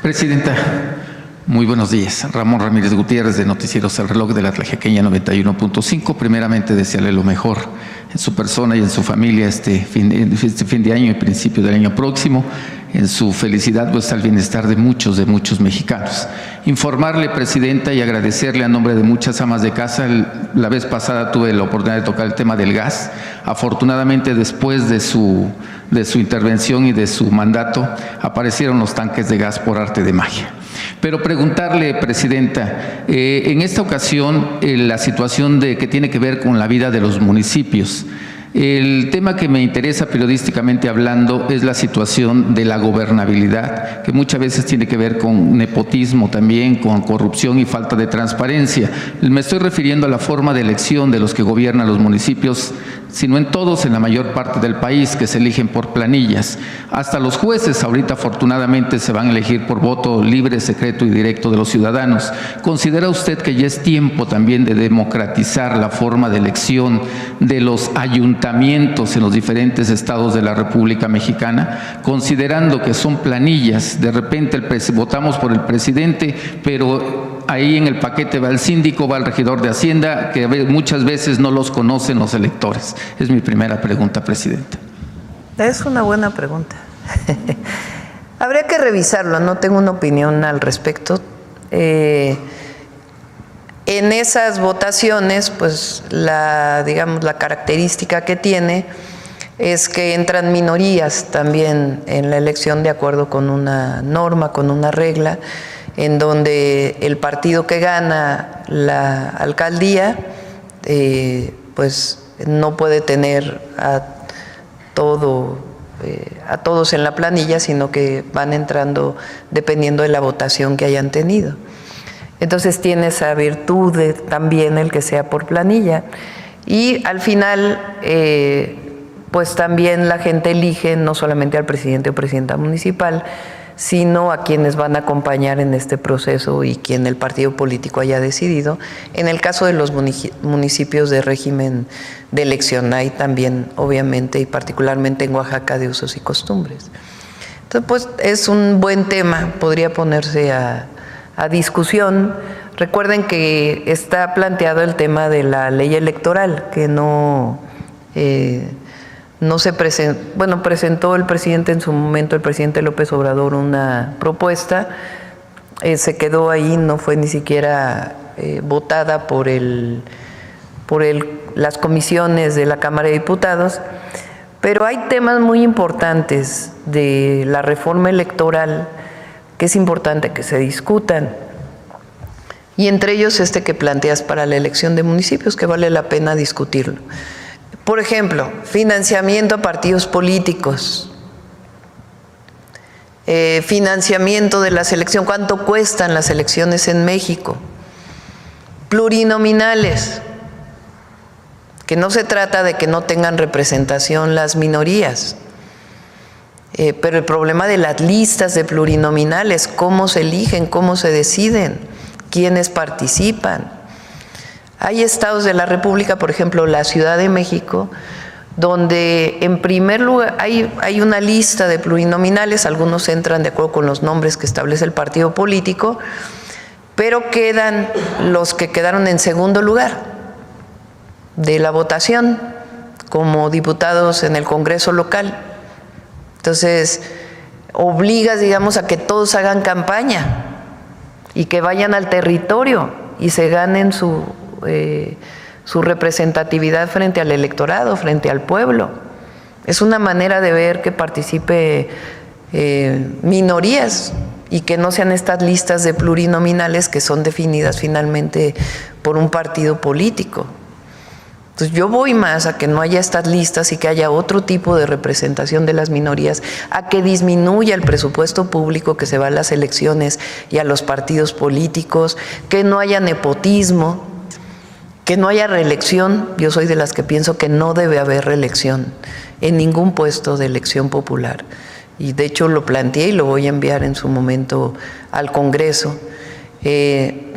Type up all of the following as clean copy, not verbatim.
Presidenta, muy buenos días. Ramón Ramírez Gutiérrez, de Noticieros El Reloj, de la Tlaxcalteca 91.5. Primeramente, desearle lo mejor en su persona y en su familia este fin de año y principio del año próximo. En su felicidad pues al bienestar de muchos mexicanos. Informarle, Presidenta, y agradecerle a nombre de muchas amas de casa. La vez pasada tuve la oportunidad de tocar el tema del gas. Afortunadamente, después de su intervención y de su mandato, aparecieron los tanques de gas por arte de magia. Pero preguntarle, Presidenta, en esta ocasión la situación que tiene que ver con la vida de los municipios. El tema que me interesa periodísticamente hablando es la situación de la gobernabilidad, que muchas veces tiene que ver con nepotismo también, con corrupción y falta de transparencia. Me estoy refiriendo a la forma de elección de los que gobiernan los municipios, sino en todos, en la mayor parte del país, que se eligen por planillas. Hasta los jueces ahorita afortunadamente se van a elegir por voto libre, secreto y directo de los ciudadanos. ¿Considera usted que ya es tiempo también de democratizar la forma de elección de los ayuntamientos en los diferentes estados de la República Mexicana? Considerando que son planillas, de repente votamos por el presidente, pero ahí en el paquete va el síndico, va el regidor de Hacienda, que muchas veces no los conocen los electores. Es mi primera pregunta, Presidenta. Es una buena pregunta. Habría que revisarlo, no tengo una opinión al respecto. En esas votaciones, pues digamos, la característica que tiene es que entran minorías también en la elección de acuerdo con una norma, con una regla, en donde el partido que gana la alcaldía, pues no puede tener a todos en la planilla, sino que van entrando dependiendo de la votación que hayan tenido. Entonces tiene esa virtud también el que sea por planilla. Y al final, pues también la gente elige no solamente al presidente o presidenta municipal, sino a quienes van a acompañar en este proceso y quien el partido político haya decidido. En el caso de los municipios de régimen de elección, hay también, obviamente, y particularmente en Oaxaca, de usos y costumbres. Entonces, pues es un buen tema, podría ponerse a discusión. Recuerden que está planteado el tema de la ley electoral, que no se presentó, bueno, presentó el presidente en su momento, el presidente López Obrador, una propuesta, se quedó ahí, no fue ni siquiera votada por las comisiones de la Cámara de Diputados, pero hay temas muy importantes de la reforma electoral que es importante que se discutan, y entre ellos este que planteas para la elección de municipios, que vale la pena discutirlo. Por ejemplo, financiamiento a partidos políticos, financiamiento de la selección, ¿cuánto cuestan las elecciones en México? Plurinominales, que no se trata de que no tengan representación las minorías, pero el problema de las listas de plurinominales, cómo se eligen, cómo se deciden, quiénes participan. Hay estados de la República, por ejemplo, la Ciudad de México, donde en primer lugar hay una lista de plurinominales, algunos entran de acuerdo con los nombres que establece el partido político, pero quedan los que quedaron en segundo lugar de la votación como diputados en el Congreso local. Entonces, obligas, digamos, a que todos hagan campaña y que vayan al territorio y se ganen su representatividad frente al electorado, frente al pueblo. Es una manera de ver que participe minorías y que no sean estas listas de plurinominales que son definidas finalmente por un partido político. Entonces yo voy más a que no haya estas listas y que haya otro tipo de representación de las minorías, a que disminuya el presupuesto público que se va a las elecciones y a los partidos políticos, que no haya nepotismo, que no haya reelección. Yo soy de las que pienso que no debe haber reelección en ningún puesto de elección popular. Y de hecho lo planteé y lo voy a enviar en su momento al Congreso.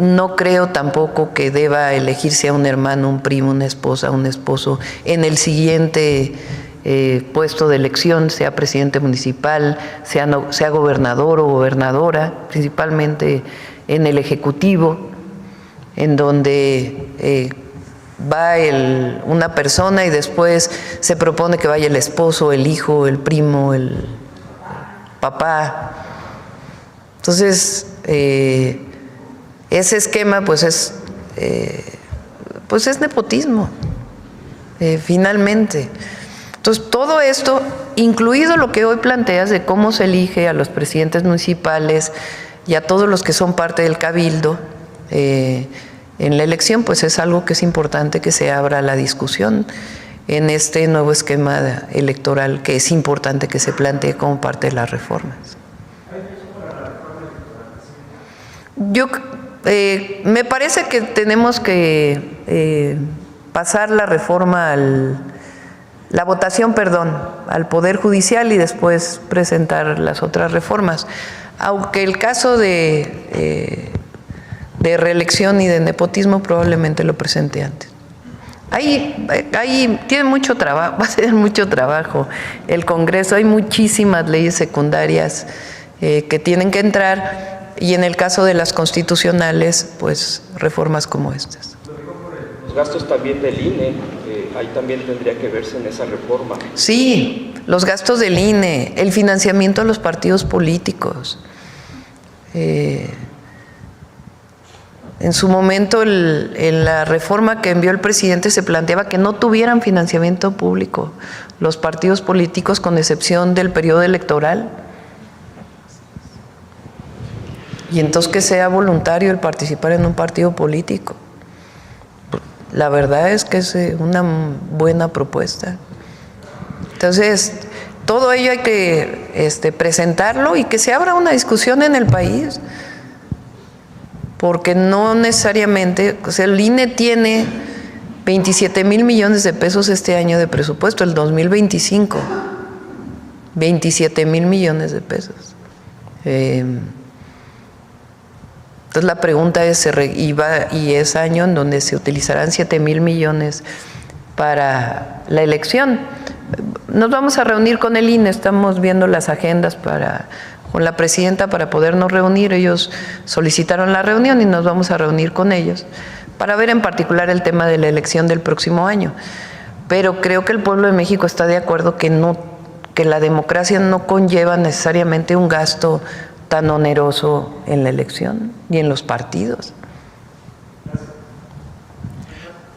No creo tampoco que deba elegirse a un hermano, un primo, una esposa, un esposo en el siguiente puesto de elección, sea presidente municipal, sea gobernador o gobernadora, principalmente en el Ejecutivo, en donde va una persona y después se propone que vaya el esposo, el hijo, el primo, el papá. Entonces, ese esquema pues es nepotismo, finalmente. Entonces, todo esto, incluido lo que hoy planteas de cómo se elige a los presidentes municipales y a todos los que son parte del cabildo en la elección, pues es algo que es importante que se abra la discusión en este nuevo esquema electoral, que es importante que se plantee como parte de las reformas. Me parece que tenemos que pasar la reforma la votación, al Poder Judicial y después presentar las otras reformas. Aunque el caso de reelección y de nepotismo probablemente lo presente antes. Ahí tiene mucho trabajo, va a ser mucho trabajo el Congreso. Hay muchísimas leyes secundarias que tienen que entrar, y en el caso de las constitucionales, pues reformas como estas. Los gastos también del INE, ahí también tendría que verse en esa reforma. Sí, los gastos del INE, el financiamiento a los partidos políticos. En su momento, en la reforma que envió el presidente, se planteaba que no tuvieran financiamiento público los partidos políticos, con excepción del periodo electoral. Y entonces que sea voluntario el participar en un partido político. La verdad es que es una buena propuesta. Entonces, todo ello hay que presentarlo y que se abra una discusión en el país. Porque no necesariamente, el INE tiene 27,000 millones de pesos este año de presupuesto, el 2025, 27,000 millones de pesos. Entonces la pregunta es, y es año en donde se utilizarán 7,000 millones para la elección. Nos vamos a reunir con el INE, estamos viendo las agendas con la presidenta para podernos reunir. Ellos solicitaron la reunión y nos vamos a reunir con ellos para ver en particular el tema de la elección del próximo año. Pero creo que el pueblo de México está de acuerdo que la democracia no conlleva necesariamente un gasto tan oneroso en la elección y en los partidos.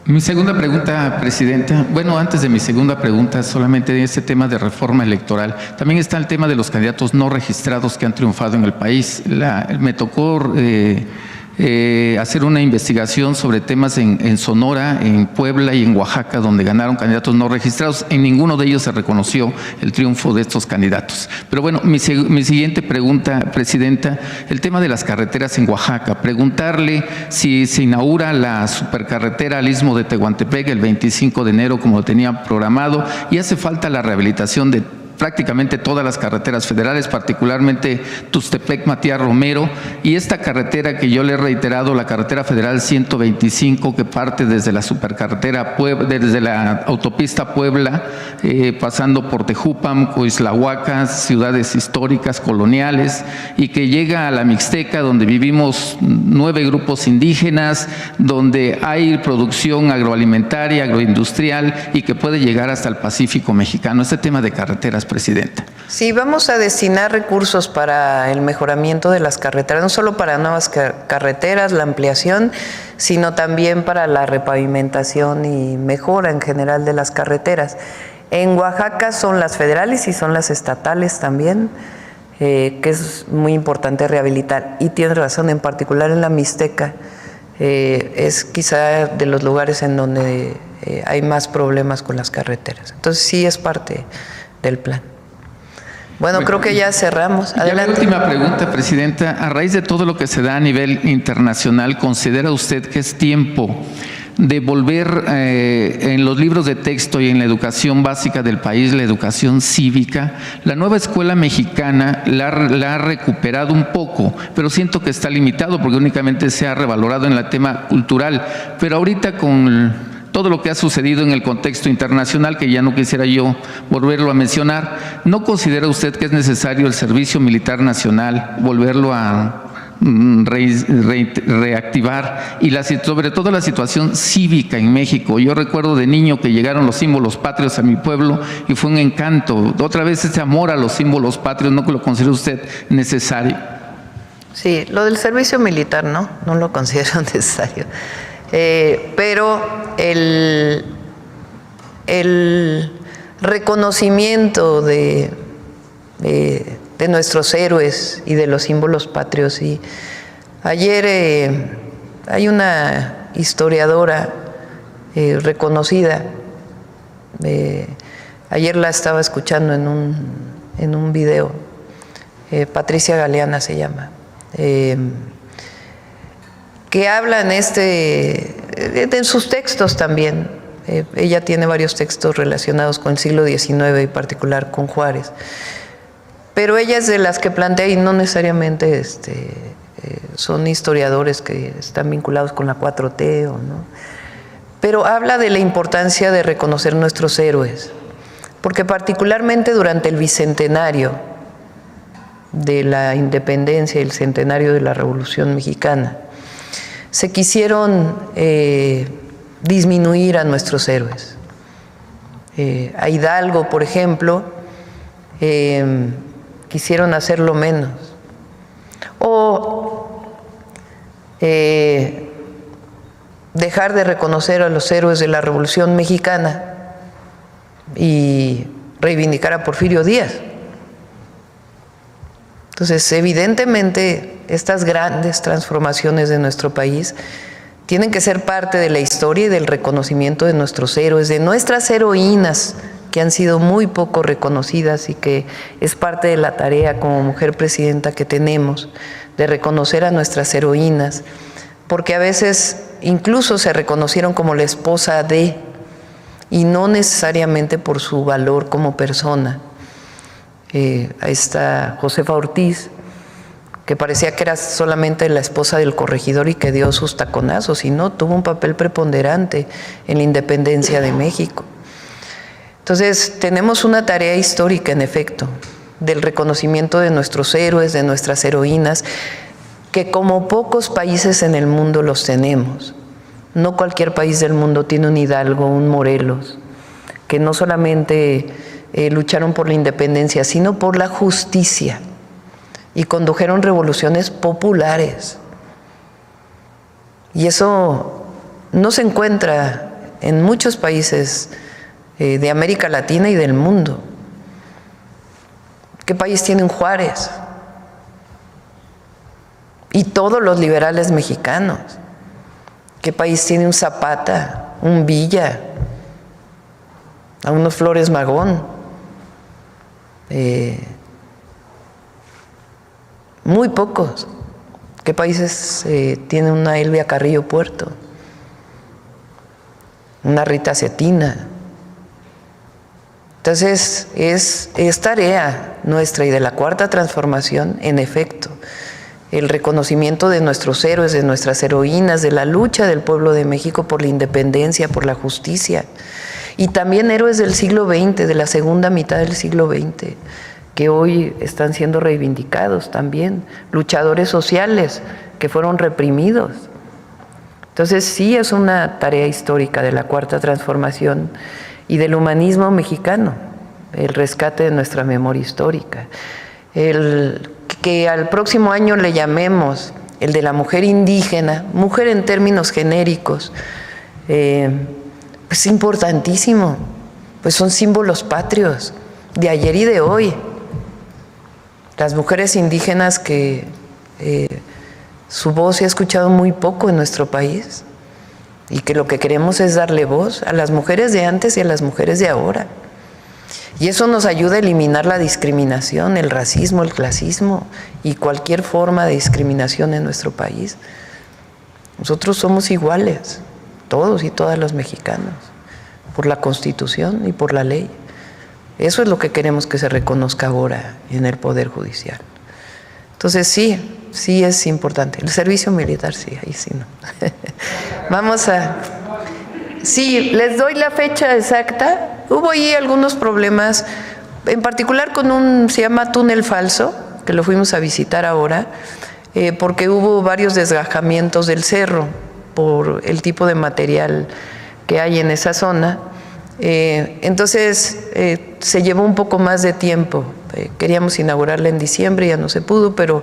Mi segunda pregunta, Presidenta. Bueno, antes de mi segunda pregunta, solamente de este tema de reforma electoral, también está el tema de los candidatos no registrados que han triunfado en el país. Me tocó hacer una investigación sobre temas en Sonora, en Puebla y en Oaxaca, donde ganaron candidatos no registrados. En ninguno de ellos se reconoció el triunfo de estos candidatos. Pero bueno, mi siguiente pregunta, Presidenta, el tema de las carreteras en Oaxaca. Preguntarle si se inaugura la supercarretera al Istmo de Tehuantepec el 25 de enero, como lo tenía programado, y hace falta la rehabilitación de prácticamente todas las carreteras federales, particularmente Tuxtepec-Matías Romero, y esta carretera que yo le he reiterado, la carretera federal 125, que parte desde la supercarretera desde la autopista Puebla, pasando por Tejupam, Coislahuaca, ciudades históricas, coloniales, y que llega a la Mixteca, donde vivimos 9 grupos indígenas, donde hay producción agroalimentaria, agroindustrial, y que puede llegar hasta el Pacífico mexicano. Este tema de carreteras, Presidenta. Sí, vamos a destinar recursos para el mejoramiento de las carreteras, no solo para nuevas carreteras, la ampliación, sino también para la repavimentación y mejora en general de las carreteras. En Oaxaca son las federales y son las estatales también, que es muy importante rehabilitar. Y tiene razón, en particular en la Mixteca, es quizá de los lugares en donde hay más problemas con las carreteras. Entonces sí es parte del plan. Bueno, creo que ya cerramos. Adelante. Ya la última pregunta, Presidenta. A raíz de todo lo que se da a nivel internacional, ¿considera usted que es tiempo de volver en los libros de texto y en la educación básica del país, la educación cívica? La nueva escuela mexicana la ha recuperado un poco, pero siento que está limitado porque únicamente se ha revalorado en el tema cultural. Pero ahorita con todo lo que ha sucedido en el contexto internacional, que ya no quisiera yo volverlo a mencionar, ¿no considera usted que es necesario el servicio militar nacional, volverlo a reactivar, y sobre todo la situación cívica en México? Yo recuerdo de niño que llegaron los símbolos patrios a mi pueblo y fue un encanto. Otra vez ese amor a los símbolos patrios, ¿no lo considera usted necesario? Sí, lo del servicio militar no lo considero necesario. Pero el reconocimiento de nuestros héroes y de los símbolos patrios. Sí. Ayer hay una historiadora reconocida, ayer la estaba escuchando en un video, Patricia Galeana se llama, que habla en sus textos también. Ella tiene varios textos relacionados con el siglo XIX y en particular con Juárez. Pero ella es de las que plantea, y no necesariamente son historiadores que están vinculados con la 4T, ¿no? Pero habla de la importancia de reconocer nuestros héroes, porque particularmente durante el bicentenario de la independencia y el centenario de la Revolución Mexicana, se quisieron disminuir a nuestros héroes. A Hidalgo, por ejemplo, quisieron hacerlo menos. O dejar de reconocer a los héroes de la Revolución Mexicana y reivindicar a Porfirio Díaz. Entonces, evidentemente, estas grandes transformaciones de nuestro país tienen que ser parte de la historia y del reconocimiento de nuestros héroes, de nuestras heroínas, que han sido muy poco reconocidas, y que es parte de la tarea como mujer presidenta que tenemos, de reconocer a nuestras heroínas, porque a veces incluso se reconocieron como la esposa de, y no necesariamente por su valor como persona. Ahí está Josefa Ortiz, que parecía que era solamente la esposa del corregidor y que dio sus taconazos, y no, tuvo un papel preponderante en la independencia de México. Entonces, tenemos una tarea histórica, en efecto, del reconocimiento de nuestros héroes, de nuestras heroínas, que como pocos países en el mundo los tenemos. No cualquier país del mundo tiene un Hidalgo, un Morelos, que no solamente lucharon por la independencia, sino por la justicia, y condujeron revoluciones populares. Y eso no se encuentra en muchos países de América Latina y del mundo. ¿Qué país tiene un Juárez? Y todos los liberales mexicanos. ¿Qué país tiene un Zapata, un Villa, a unos Flores Magón? Muy pocos. ¿Qué países tienen una Elvia Carrillo Puerto? Una Rita Cetina. Entonces, es tarea nuestra y de la Cuarta Transformación, en efecto, el reconocimiento de nuestros héroes, de nuestras heroínas, de la lucha del pueblo de México por la independencia, por la justicia, y también héroes del siglo XX, de la segunda mitad del siglo XX, que hoy están siendo reivindicados también, luchadores sociales que fueron reprimidos. Entonces, sí es una tarea histórica de la Cuarta Transformación y del humanismo mexicano, el rescate de nuestra memoria histórica. El que al próximo año le llamemos el de la mujer indígena, mujer en términos genéricos, pues importantísimo, pues son símbolos patrios de ayer y de hoy. Las mujeres indígenas que su voz se ha escuchado muy poco en nuestro país, y que lo que queremos es darle voz a las mujeres de antes y a las mujeres de ahora. Y eso nos ayuda a eliminar la discriminación, el racismo, el clasismo y cualquier forma de discriminación en nuestro país. Nosotros somos iguales, todos y todas los mexicanos, por la Constitución y por la ley. Eso es lo que queremos que se reconozca ahora en el Poder Judicial. Entonces sí es importante. El servicio militar sí, ahí sí no. Vamos a... Sí, les doy la fecha exacta. Hubo ahí algunos problemas, en particular con se llama túnel falso, que lo fuimos a visitar ahora, porque hubo varios desgajamientos del cerro por el tipo de material que hay en esa zona. Entonces se llevó un poco más de tiempo. Queríamos inaugurarla en diciembre, ya no se pudo, pero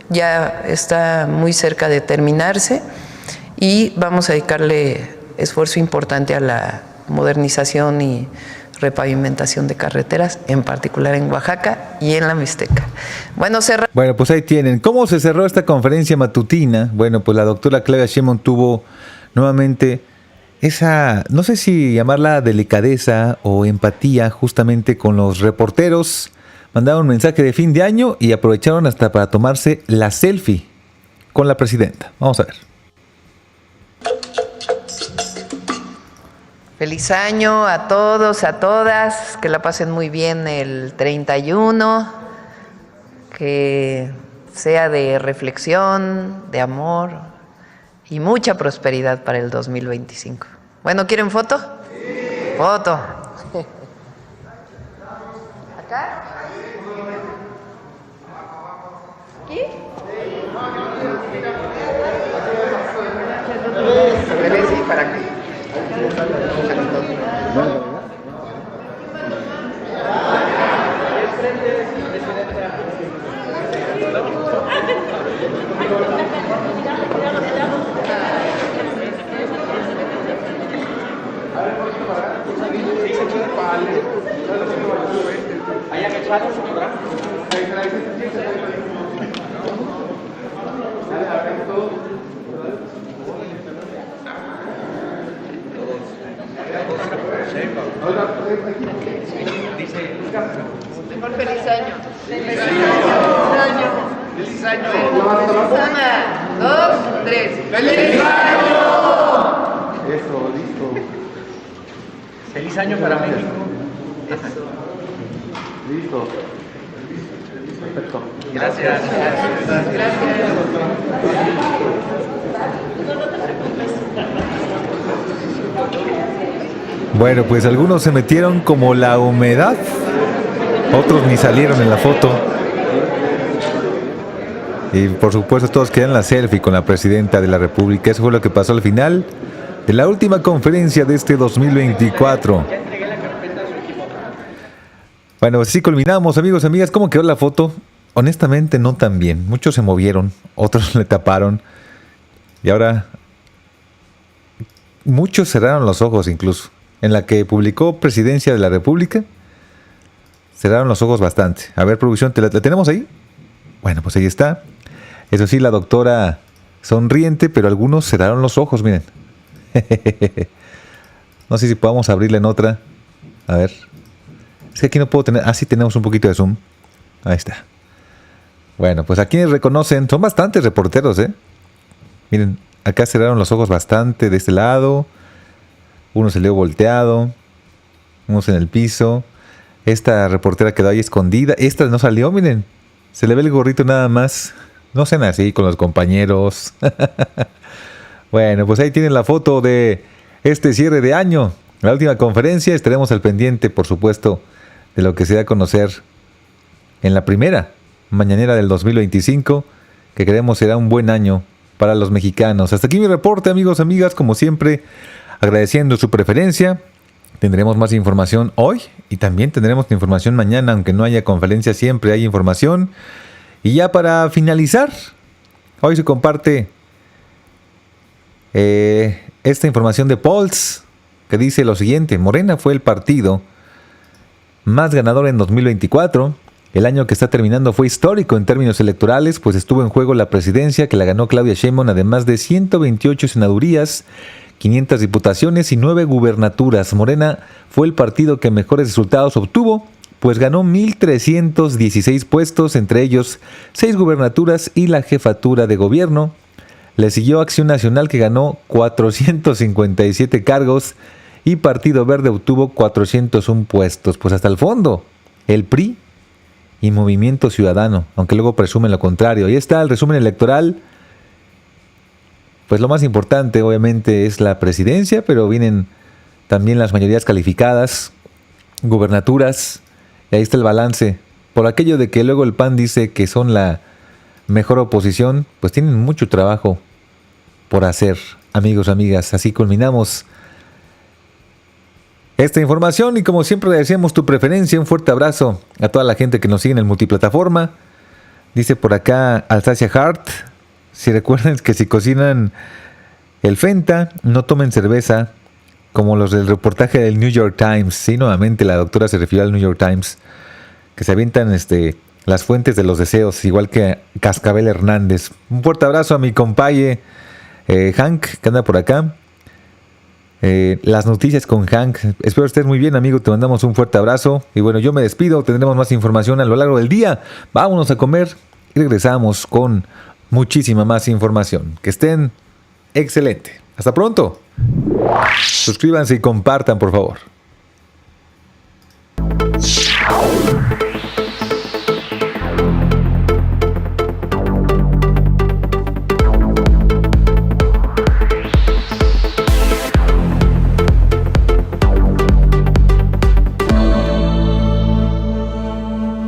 ya está muy cerca de terminarse y vamos a dedicarle esfuerzo importante a la modernización y repavimentación de carreteras, en particular en Oaxaca y en la Mixteca. Bueno, Bueno, pues ahí tienen. ¿Cómo se cerró esta conferencia matutina? Bueno, pues la doctora Claudia Sheinbaum tuvo nuevamente esa, no sé si llamarla delicadeza o empatía justamente con los reporteros. Mandaron un mensaje de fin de año y aprovecharon hasta para tomarse la selfie con la presidenta. Vamos a ver. Feliz año a todos, a todas, que la pasen muy bien el 31, que sea de reflexión, de amor y mucha prosperidad para el 2025. Bueno, ¿quieren foto? Sí. Foto. ¿Acá? ¿Aquí? Sí, para aquí. Mejor feliz año. Feliz año. Feliz año. 1, 2, 3. ¡Feliz año! Eso, listo. Feliz año para México. Listo. Perfecto. Gracias. Bueno, pues algunos se metieron como la humedad, otros ni salieron en la foto. Y por supuesto todos quedan en la selfie con la presidenta de la República. Eso fue lo que pasó al final de la última conferencia de este 2024. Bueno, así culminamos, amigos, amigas. ¿Cómo quedó la foto? Honestamente no tan bien. Muchos se movieron, otros le taparon. Y ahora muchos cerraron los ojos incluso. En la que publicó Presidencia de la República, cerraron los ojos bastante. A ver, producción, ¿la tenemos ahí? Bueno, pues ahí está. Eso sí, la doctora sonriente, pero algunos cerraron los ojos, miren. No sé si podamos abrirla en otra. A ver. Es que aquí no puedo tener... Ah, sí tenemos un poquito de zoom. Ahí está. Bueno, pues aquí reconocen... Son bastantes reporteros, ¿eh? Miren, acá cerraron los ojos bastante de este lado. Uno se le dio volteado. Unos en el piso. Esta reportera quedó ahí escondida. Esta no salió, miren. Se le ve el gorrito nada más. No sean así con los compañeros. Bueno, pues ahí tienen la foto de este cierre de año. La última conferencia. Estaremos al pendiente, por supuesto, de lo que se da a conocer en la primera mañanera del 2025, que creemos será un buen año para los mexicanos. Hasta aquí mi reporte, amigos, amigas. Como siempre, agradeciendo su preferencia. Tendremos más información hoy y también tendremos información mañana, aunque no haya conferencia, siempre hay información. Y ya para finalizar, hoy se comparte esta información de Pulse, que dice lo siguiente: Morena fue el partido más ganador en 2024. El año que está terminando fue histórico en términos electorales, pues estuvo en juego la presidencia, que la ganó Claudia Sheinbaum, además de 128 senadurías, 500 diputaciones y 9 gubernaturas. Morena fue el partido que mejores resultados obtuvo, pues ganó 1,316 puestos, entre ellos 6 gubernaturas y la jefatura de gobierno. Le siguió Acción Nacional, que ganó 457 cargos, y Partido Verde obtuvo 401 puestos. Pues hasta el fondo, el PRI y Movimiento Ciudadano, aunque luego presumen lo contrario. Ahí está el resumen electoral. Pues lo más importante obviamente es la presidencia, pero vienen también las mayorías calificadas, gubernaturas, y ahí está el balance. Por aquello de que luego el PAN dice que son la mejor oposición, pues tienen mucho trabajo por hacer, amigos, amigas. Así culminamos esta información y como siempre agradecemos tu preferencia. Un fuerte abrazo a toda la gente que nos sigue en el multiplataforma. Dice por acá Alsacia Hart, si recuerdan que si cocinan el Fenta, no tomen cerveza, como los del reportaje del New York Times. Sí, nuevamente la doctora se refirió al New York Times, que se avientan las fuentes de los deseos, igual que Cascabel Hernández. Un fuerte abrazo a mi compaye Hank, que anda por acá. Las noticias con Hank. Espero estés muy bien, amigo. Te mandamos un fuerte abrazo. Y bueno, yo me despido. Tendremos más información a lo largo del día. Vámonos a comer y regresamos con muchísima más información. Que estén excelente. Hasta pronto. Suscríbanse y compartan, por favor.